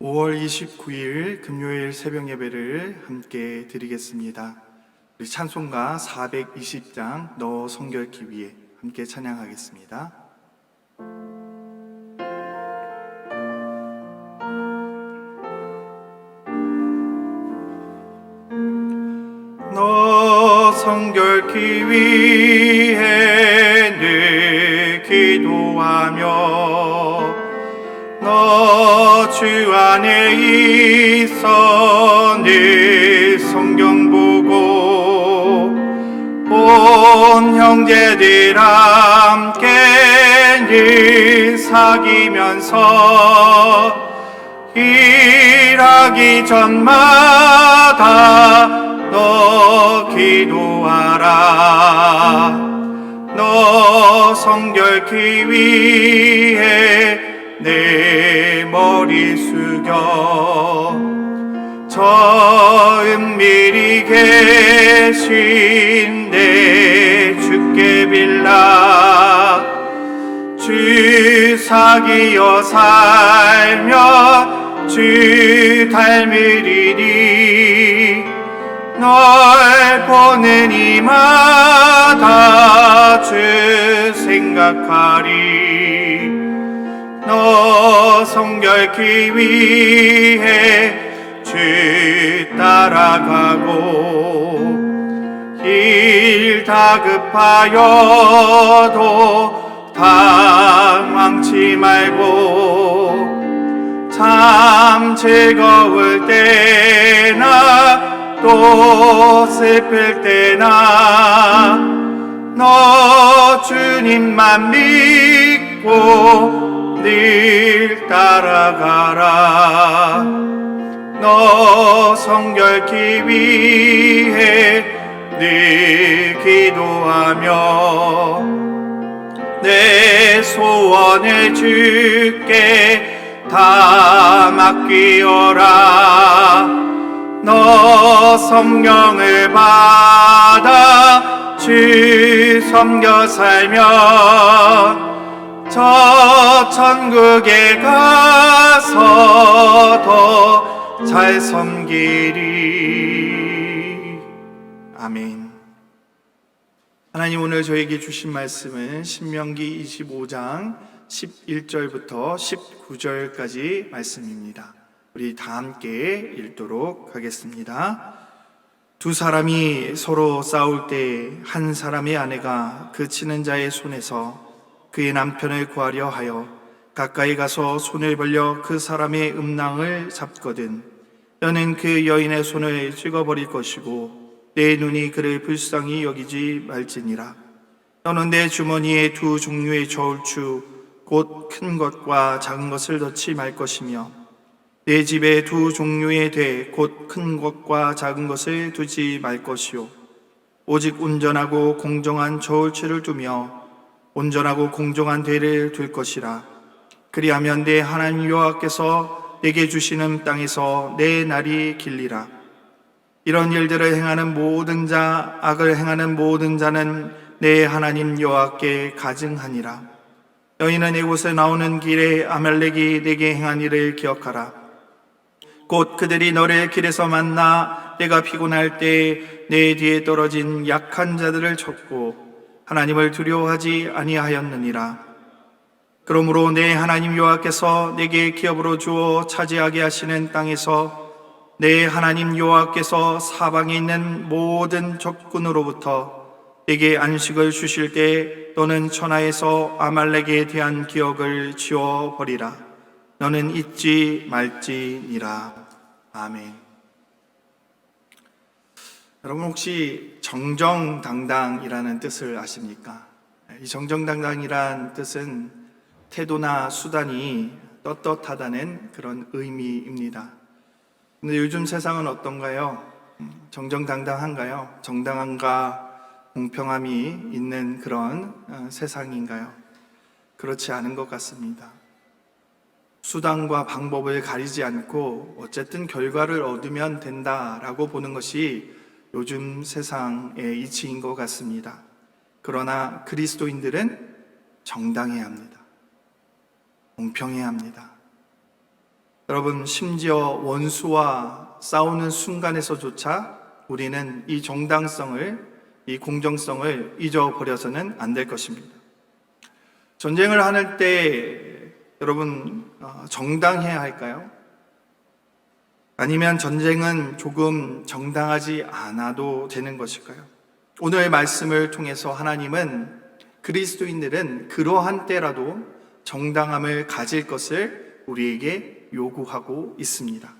5월 29일 금요일 새벽 예배를 함께 드리겠습니다. 우리 찬송가 420장 너 성결케 위해 함께 찬양하겠습니다. 너 성결케 위해 늘 기도하며 너 주 안에 있어 늘 성경 보고 온 형제들 함께 늘 사귀면서 일하기 전마다 너 기도하라. 너 성결케 위해 내 머리 숙여 저 은밀히 계신 내 주께 빌라. 주 사귀어 살며 주 닮으리니 널 보는 이마다 주 생각하리. 너 성결케 위해 주 따라가고 일 다급하여도 당황치 말고 참 즐거울 때나 또 슬플 때나 너 주님만 믿고 늘 따라가라. 너 성결케 위해 늘 기도하며 내 소원을 주께 다 맡기어라. 너 성령을 받아 주 섬겨 살며 저 천국에 가서 더 잘 섬기리. 아멘. 하나님, 오늘 저에게 주신 말씀은 신명기 25장 11절부터 19절까지 말씀입니다. 우리 다 함께 읽도록 하겠습니다. 두 사람이 서로 싸울 때 한 사람의 아내가 그 치는 자의 손에서 그의 남편을 구하려 하여 가까이 가서 손을 벌려 그 사람의 음낭을 잡거든 너는 그 여인의 손을 찍어버릴 것이고 내 눈이 그를 불쌍히 여기지 말지니라. 너는 내 주머니에 두 종류의 저울추 곧 큰 것과 작은 것을 넣지 말 것이며 내 집에 두 종류의 대 곧 큰 것과 작은 것을 두지 말 것이요 오직 온전하고 공정한 저울추를 두며 온전하고 공정한 대를 둘 것이라. 그리하면 내 하나님 여호와께서 내게 주시는 땅에서 내 날이 길리라. 이런 일들을 행하는 모든 자, 악을 행하는 모든 자는 내 하나님 여호와께 가증하니라. 너희는 이곳에 나오는 길에 아말렉이 내게 행한 일을 기억하라. 곧 그들이 너를 길에서 만나 내가 피곤할 때 내 뒤에 떨어진 약한 자들을 쳤고 하나님을 두려워하지 아니하였느니라. 그러므로 내 하나님 여호와께서 내게 기업으로 주어 차지하게 하시는 땅에서 내 하나님 여호와께서 사방에 있는 모든 적군으로부터 내게 안식을 주실 때 너는 천하에서 아말렉에 대한 기억을 지워버리라. 너는 잊지 말지니라. 아멘. 여러분, 혹시 정정당당이라는 뜻을 아십니까? 이 정정당당이란 뜻은 태도나 수단이 떳떳하다는 그런 의미입니다. 근데 요즘 세상은 어떤가요? 정정당당한가요? 정당함과 공평함이 있는 그런 세상인가요? 그렇지 않은 것 같습니다. 수단과 방법을 가리지 않고 어쨌든 결과를 얻으면 된다라고 보는 것이 요즘 세상의 이치인 것 같습니다. 그러나 그리스도인들은 정당해야 합니다. 공평해야 합니다. 여러분, 심지어 원수와 싸우는 순간에서조차 우리는 이 정당성을, 이 공정성을 잊어버려서는 안 될 것입니다. 전쟁을 하는 때 여러분, 정당해야 할까요? 아니면 전쟁은 조금 정당하지 않아도 되는 것일까요? 오늘 말씀을 통해서 하나님은 그리스도인들은 그러한 때라도 정당함을 가질 것을 우리에게 요구하고 있습니다.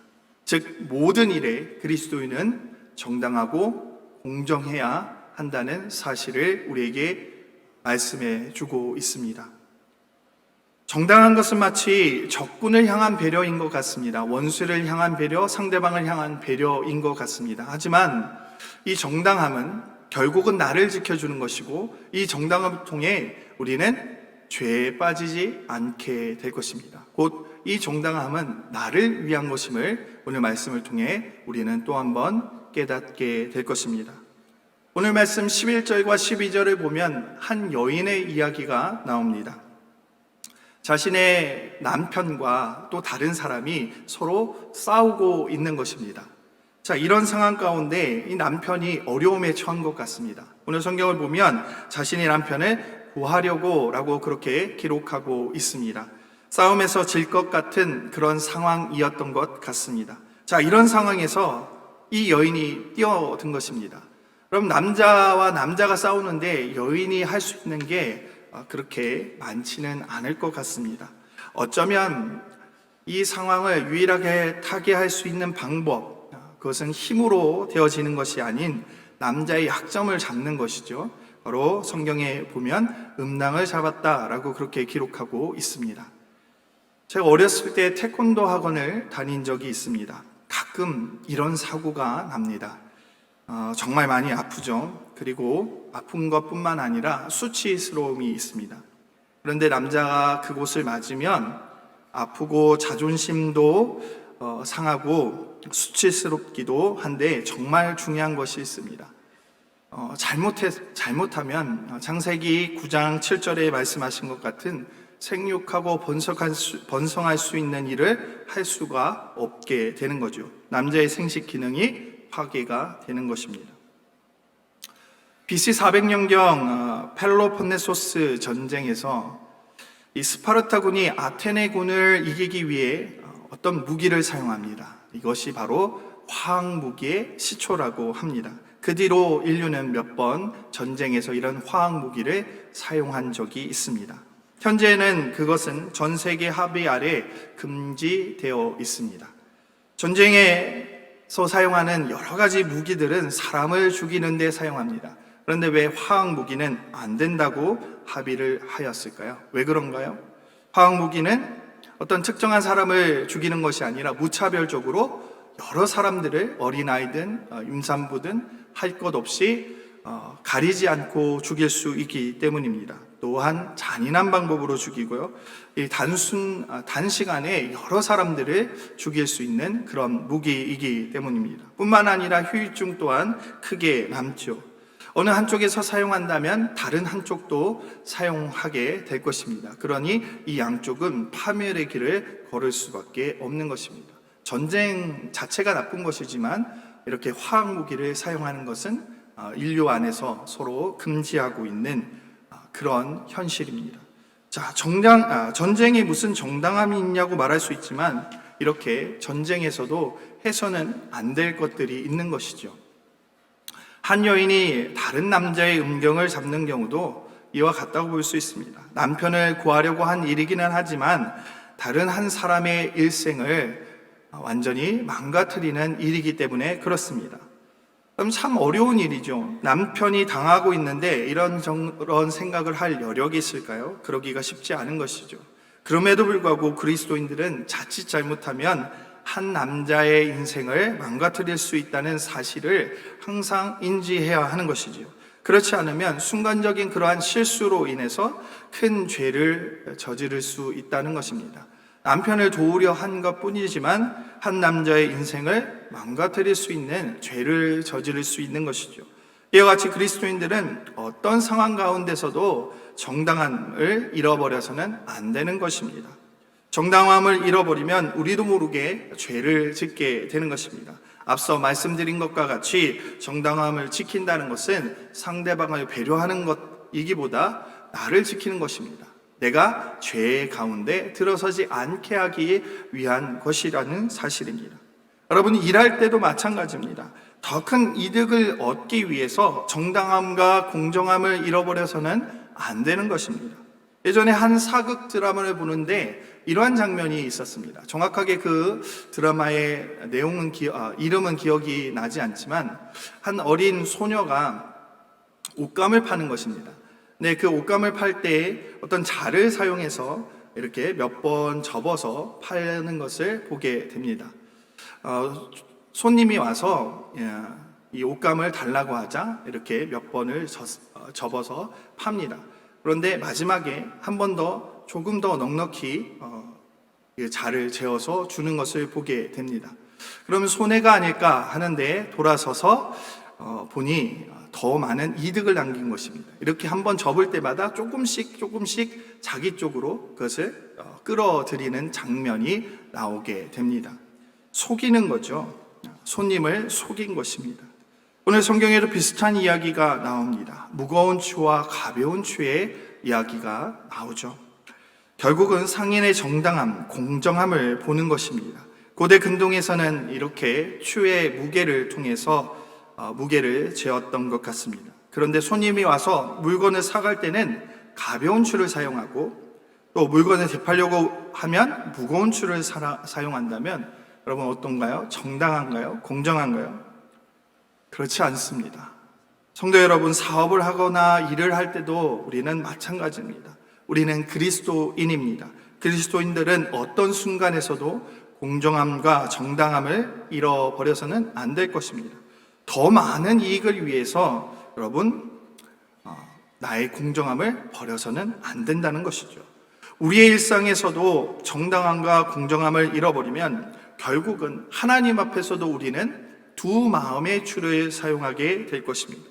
즉, 모든 일에 그리스도인은 정당하고 공정해야 한다는 사실을 우리에게 말씀해 주고 있습니다. 정당한 것은 마치 적군을 향한 배려인 것 같습니다. 원수를 향한 배려, 상대방을 향한 배려인 것 같습니다. 하지만 이 정당함은 결국은 나를 지켜주는 것이고, 이 정당함을 통해 우리는 죄에 빠지지 않게 될 것입니다. 곧 이 정당함은 나를 위한 것임을 오늘 말씀을 통해 우리는 또 한 번 깨닫게 될 것입니다. 오늘 말씀 11절과 12절을 보면 한 여인의 이야기가 나옵니다. 자신의 남편과 또 다른 사람이 서로 싸우고 있는 것입니다. 자, 이런 상황 가운데 이 남편이 어려움에 처한 것 같습니다. 오늘 성경을 보면 자신의 남편을 구하려고 라고 그렇게 기록하고 있습니다. 싸움에서 질 것 같은 그런 상황이었던 것 같습니다. 자, 이런 상황에서 이 여인이 뛰어든 것입니다. 그럼 남자와 남자가 싸우는데 여인이 할 수 있는 게 그렇게 많지는 않을 것 같습니다. 어쩌면 이 상황을 유일하게 타개할 수 있는 방법, 그것은 힘으로 되어지는 것이 아닌 남자의 약점을 잡는 것이죠. 바로 성경에 보면 음낭을 잡았다라고 그렇게 기록하고 있습니다. 제가 어렸을 때 태권도 학원을 다닌 적이 있습니다. 가끔 이런 사고가 납니다. 정말 많이 아프죠. 그리고 아픈 것뿐만 아니라 수치스러움이 있습니다. 그런데 남자가 그곳을 맞으면 아프고 자존심도 상하고 수치스럽기도 한데 정말 중요한 것이 있습니다. 잘못하면 창세기 9장 7절에 말씀하신 것 같은 생육하고 번성할 수 있는 일을 할 수가 없게 되는 거죠. 남자의 생식 기능이 파괴가 되는 것입니다. BC 400년경 펠로폰네소스 전쟁에서 이 스파르타군이 아테네군을 이기기 위해 어떤 무기를 사용합니다. 이것이 바로 화학무기의 시초라고 합니다. 그 뒤로 인류는 몇 번 전쟁에서 이런 화학무기를 사용한 적이 있습니다. 현재는 그것은 전 세계 합의 아래 금지되어 있습니다. 전쟁에서 사용하는 여러 가지 무기들은 사람을 죽이는 데 사용합니다. 그런데 왜 화학무기는 안 된다고 합의를 하였을까요? 왜 그런가요? 화학무기는 어떤 특정한 사람을 죽이는 것이 아니라 무차별적으로 여러 사람들을 어린아이든 임산부든 할 것 없이 가리지 않고 죽일 수 있기 때문입니다. 또한 잔인한 방법으로 죽이고요. 단시간에 여러 사람들을 죽일 수 있는 그런 무기이기 때문입니다. 뿐만 아니라 후유증 또한 크게 남죠. 어느 한쪽에서 사용한다면 다른 한쪽도 사용하게 될 것입니다. 그러니 이 양쪽은 파멸의 길을 걸을 수밖에 없는 것입니다. 전쟁 자체가 나쁜 것이지만 이렇게 화학무기를 사용하는 것은 인류 안에서 서로 금지하고 있는 그런 현실입니다. 자, 전쟁에 무슨 정당함이 있냐고 말할 수 있지만 이렇게 전쟁에서도 해서는 안 될 것들이 있는 것이죠. 한 여인이 다른 남자의 음경을 잡는 경우도 이와 같다고 볼 수 있습니다. 남편을 구하려고 한 일이기는 하지만 다른 한 사람의 일생을 완전히 망가뜨리는 일이기 때문에 그렇습니다. 그럼 참 어려운 일이죠. 남편이 당하고 있는데 이런 생각을 할 여력이 있을까요? 그러기가 쉽지 않은 것이죠. 그럼에도 불구하고 그리스도인들은 자칫 잘못하면 한 남자의 인생을 망가뜨릴 수 있다는 사실을 항상 인지해야 하는 것이지요. 그렇지 않으면 순간적인 그러한 실수로 인해서 큰 죄를 저지를 수 있다는 것입니다. 남편을 도우려 한 것뿐이지만 한 남자의 인생을 망가뜨릴 수 있는 죄를 저지를 수 있는 것이죠. 이와 같이 그리스도인들은 어떤 상황 가운데서도 정당함을 잃어버려서는 안 되는 것입니다. 정당함을 잃어버리면 우리도 모르게 죄를 짓게 되는 것입니다. 앞서 말씀드린 것과 같이 정당함을 지킨다는 것은 상대방을 배려하는 것이기보다 나를 지키는 것입니다. 내가 죄 가운데 들어서지 않게 하기 위한 것이라는 사실입니다. 여러분, 일할 때도 마찬가지입니다. 더 큰 이득을 얻기 위해서 정당함과 공정함을 잃어버려서는 안 되는 것입니다. 예전에 한 사극 드라마를 보는데 이러한 장면이 있었습니다. 정확하게 그 드라마의 내용은 이름은 기억이 나지 않지만 한 어린 소녀가 옷감을 파는 것입니다. 네, 그 옷감을 팔 때 어떤 자를 사용해서 이렇게 몇 번 접어서 파는 것을 보게 됩니다. 손님이 와서 이 옷감을 달라고 하자 이렇게 몇 번을 접어서 팝니다. 그런데 마지막에 한 번 더 조금 더 넉넉히 자를 재어서 주는 것을 보게 됩니다. 그러면 손해가 아닐까 하는데 돌아서서 보니 더 많은 이득을 남긴 것입니다. 이렇게 한 번 접을 때마다 조금씩 자기 쪽으로 그것을 끌어들이는 장면이 나오게 됩니다. 속이는 거죠. 손님을 속인 것입니다. 오늘 성경에도 비슷한 이야기가 나옵니다. 무거운 추와 가벼운 추의 이야기가 나오죠. 결국은 상인의 정당함, 공정함을 보는 것입니다. 고대 근동에서는 이렇게 추의 무게를 통해서 무게를 재었던 것 같습니다. 그런데 손님이 와서 물건을 사갈 때는 가벼운 추를 사용하고 또 물건을 되팔려고 하면 무거운 추를 사용한다면 여러분 어떤가요? 정당한가요? 공정한가요? 그렇지 않습니다. 성도 여러분, 사업을 하거나 일을 할 때도 우리는 마찬가지입니다. 우리는 그리스도인입니다. 그리스도인들은 어떤 순간에서도 공정함과 정당함을 잃어버려서는 안 될 것입니다. 더 많은 이익을 위해서 여러분 나의 공정함을 버려서는 안 된다는 것이죠. 우리의 일상에서도 정당함과 공정함을 잃어버리면 결국은 하나님 앞에서도 우리는 두 마음의 추를 사용하게 될 것입니다.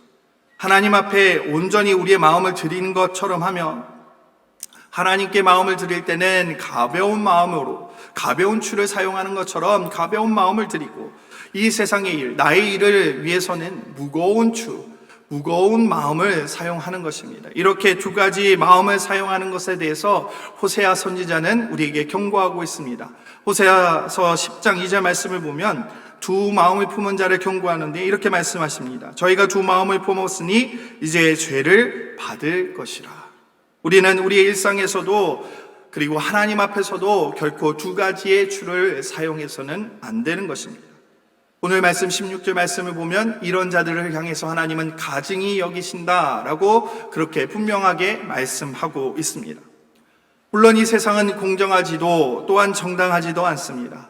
하나님 앞에 온전히 우리의 마음을 드리는 것처럼 하며 하나님께 마음을 드릴 때는 가벼운 마음으로 가벼운 추를 사용하는 것처럼 가벼운 마음을 드리고 이 세상의 일, 나의 일을 위해서는 무거운 추, 무거운 마음을 사용하는 것입니다. 이렇게 두 가지 마음을 사용하는 것에 대해서 호세아 선지자는 우리에게 경고하고 있습니다. 호세아서 10장 2절 말씀을 보면 두 마음을 품은 자를 경고하는데 이렇게 말씀하십니다. 저희가 두 마음을 품었으니 이제 죄를 받을 것이라. 우리는 우리의 일상에서도 그리고 하나님 앞에서도 결코 두 가지의 추를 사용해서는 안 되는 것입니다. 오늘 말씀 16절 말씀을 보면 이런 자들을 향해서 하나님은 가증히 여기신다라고 그렇게 분명하게 말씀하고 있습니다. 물론 이 세상은 공정하지도 또한 정당하지도 않습니다.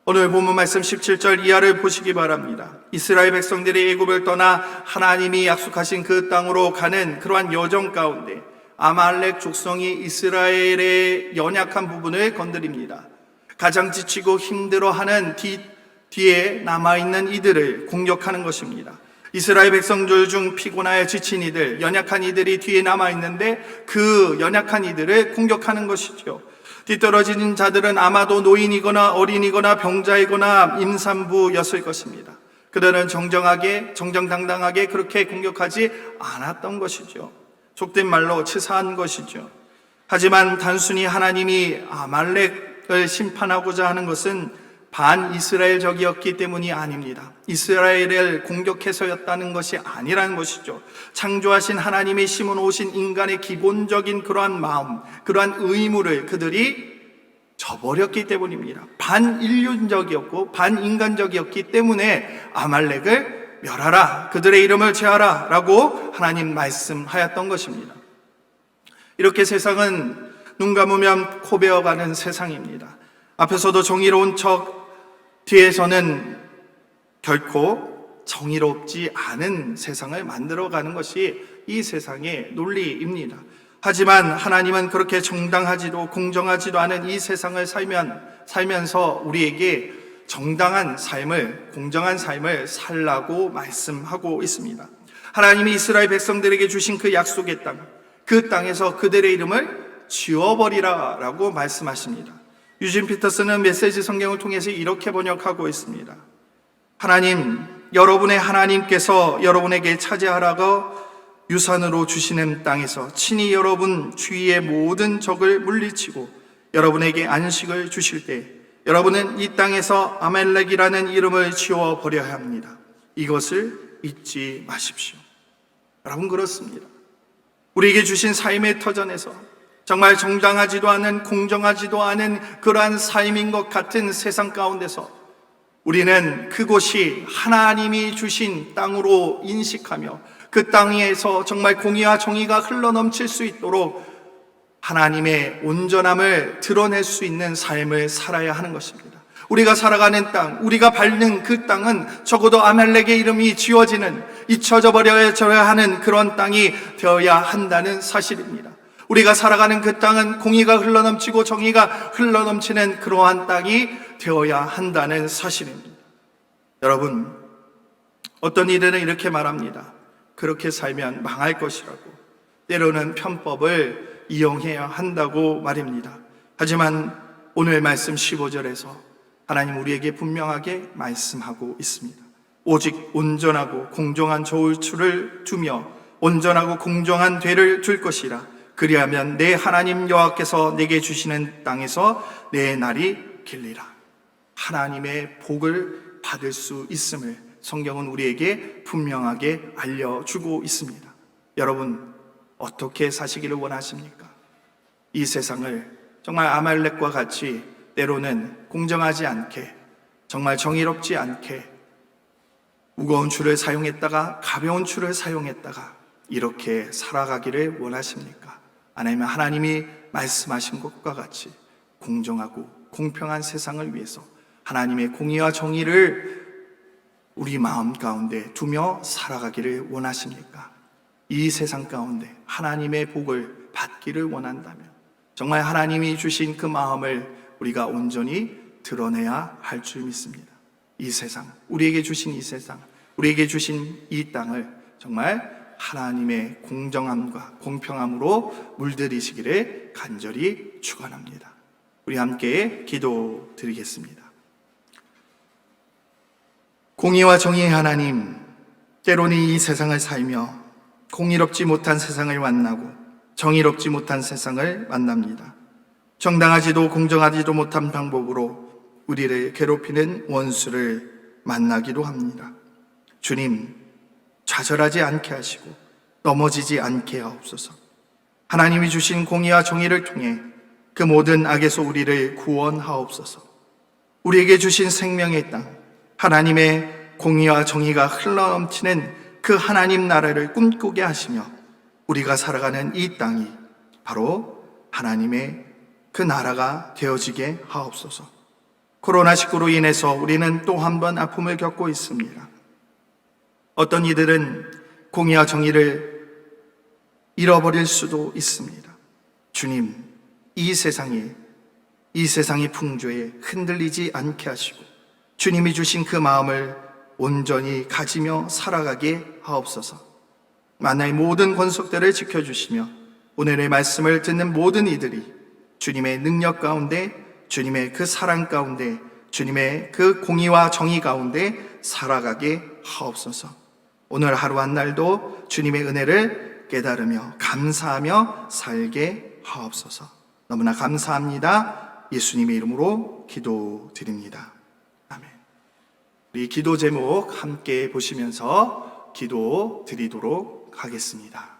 오늘 본문 말씀 17절 이하를 보시기 바랍니다. 이스라엘 백성들이 애굽을 떠나 하나님이 약속하신 그 땅으로 가는 그러한 여정 가운데 아말렉 족속이 이스라엘의 연약한 부분을 건드립니다. 가장 지치고 힘들어하는 뒤에 남아있는 이들을 공격하는 것입니다. 이스라엘 백성들 중 피곤하여 지친 이들, 연약한 이들이 뒤에 남아있는데 그 연약한 이들을 공격하는 것이죠. 뒤떨어진 자들은 아마도 노인이거나 어린이거나 병자이거나 임산부였을 것입니다. 그들은 정정당당하게 그렇게 공격하지 않았던 것이죠. 속된 말로 치사한 것이죠. 하지만 단순히 하나님이 아말렉을 심판하고자 하는 것은 반이스라엘적이었기 때문이 아닙니다. 이스라엘을 공격해서였다는 것이 아니라는 것이죠. 창조하신 하나님이 심어놓으신 인간의 기본적인 그러한 마음, 그러한 의무를 그들이 저버렸기 때문입니다. 반인륜적이었고 반인간적이었기 때문에 아말렉을 멸하라, 그들의 이름을 제하라 라고 하나님 말씀하였던 것입니다. 이렇게 세상은 눈 감으면 코 베어가는 세상입니다. 앞에서도 정의로운 척, 뒤에서는 결코 정의롭지 않은 세상을 만들어가는 것이 이 세상의 논리입니다. 하지만 하나님은 그렇게 정당하지도 공정하지도 않은 이 세상을 살면서 우리에게 정당한 삶을, 공정한 삶을 살라고 말씀하고 있습니다. 하나님이 이스라엘 백성들에게 주신 그 약속의 땅, 그 땅에서 그들의 이름을 지워버리라 라고 말씀하십니다. 유진 피터스는 메시지 성경을 통해서 이렇게 번역하고 있습니다. 하나님, 여러분의 하나님께서 여러분에게 차지하라고 유산으로 주시는 땅에서 친히 여러분 주위의 모든 적을 물리치고 여러분에게 안식을 주실 때 여러분은 이 땅에서 아멜렉이라는 이름을 지워버려야 합니다. 이것을 잊지 마십시오. 여러분, 그렇습니다. 우리에게 주신 삶의 터전에서 정말 정당하지도 않은, 공정하지도 않은 그러한 삶인 것 같은 세상 가운데서 우리는 그곳이 하나님이 주신 땅으로 인식하며 그 땅에서 정말 공의와 정의가 흘러넘칠 수 있도록 하나님의 온전함을 드러낼 수 있는 삶을 살아야 하는 것입니다. 우리가 살아가는 땅, 우리가 밟는 그 땅은 적어도 아멜렉의 이름이 지워지는, 잊혀져 버려야 하는 그런 땅이 되어야 한다는 사실입니다. 우리가 살아가는 그 땅은 공의가 흘러넘치고 정의가 흘러넘치는 그러한 땅이 되어야 한다는 사실입니다. 여러분, 어떤 이들은 이렇게 말합니다. 그렇게 살면 망할 것이라고, 때로는 편법을 이용해야 한다고 말입니다. 하지만 오늘 말씀 15절에서 하나님 우리에게 분명하게 말씀하고 있습니다. 오직 온전하고 공정한 저울추를 두며 온전하고 공정한 되를 줄 것이라. 그리하면 내 하나님 여호와께서 내게 주시는 땅에서 내 날이 길리라. 하나님의 복을 받을 수 있음을 성경은 우리에게 분명하게 알려주고 있습니다. 여러분, 어떻게 사시기를 원하십니까? 이 세상을 정말 아말렉과 같이 때로는 공정하지 않게, 정말 정의롭지 않게 무거운 줄을 사용했다가 가벼운 줄을 사용했다가 이렇게 살아가기를 원하십니까? 아니면 하나님이 말씀하신 것과 같이 공정하고 공평한 세상을 위해서 하나님의 공의와 정의를 우리 마음 가운데 두며 살아가기를 원하십니까? 이 세상 가운데 하나님의 복을 받기를 원한다면 정말 하나님이 주신 그 마음을 우리가 온전히 드러내야 할 줄 믿습니다. 이 세상, 우리에게 주신 이 세상, 우리에게 주신 이 땅을 정말 하나님의 공정함과 공평함으로 물들이시기를 간절히 축원합니다. 우리 함께 기도드리겠습니다. 공의와 정의의 하나님, 때로는 이 세상을 살며 공의롭지 못한 세상을 만나고 정의롭지 못한 세상을 만납니다. 정당하지도 공정하지도 못한 방법으로 우리를 괴롭히는 원수를 만나기도 합니다. 주님, 좌절하지 않게 하시고 넘어지지 않게 하옵소서. 하나님이 주신 공의와 정의를 통해 그 모든 악에서 우리를 구원하옵소서. 우리에게 주신 생명의 땅, 하나님의 공의와 정의가 흘러넘치는 그 하나님 나라를 꿈꾸게 하시며 우리가 살아가는 이 땅이 바로 하나님의 그 나라가 되어지게 하옵소서. 코로나19로 인해서 우리는 또 한 번 아픔을 겪고 있습니다. 어떤 이들은 공의와 정의를 잃어버릴 수도 있습니다. 주님, 이 세상이 풍조에 흔들리지 않게 하시고 주님이 주신 그 마음을 온전히 가지며 살아가게 하옵소서. 만나의 모든 권속들을 지켜주시며 오늘의 말씀을 듣는 모든 이들이 주님의 능력 가운데, 주님의 그 사랑 가운데, 주님의 그 공의와 정의 가운데 살아가게 하옵소서. 오늘 하루 한 날도 주님의 은혜를 깨달으며 감사하며 살게 하옵소서. 너무나 감사합니다. 예수님의 이름으로 기도드립니다. 아멘. 우리 기도 제목 함께 보시면서 기도 드리도록 하겠습니다.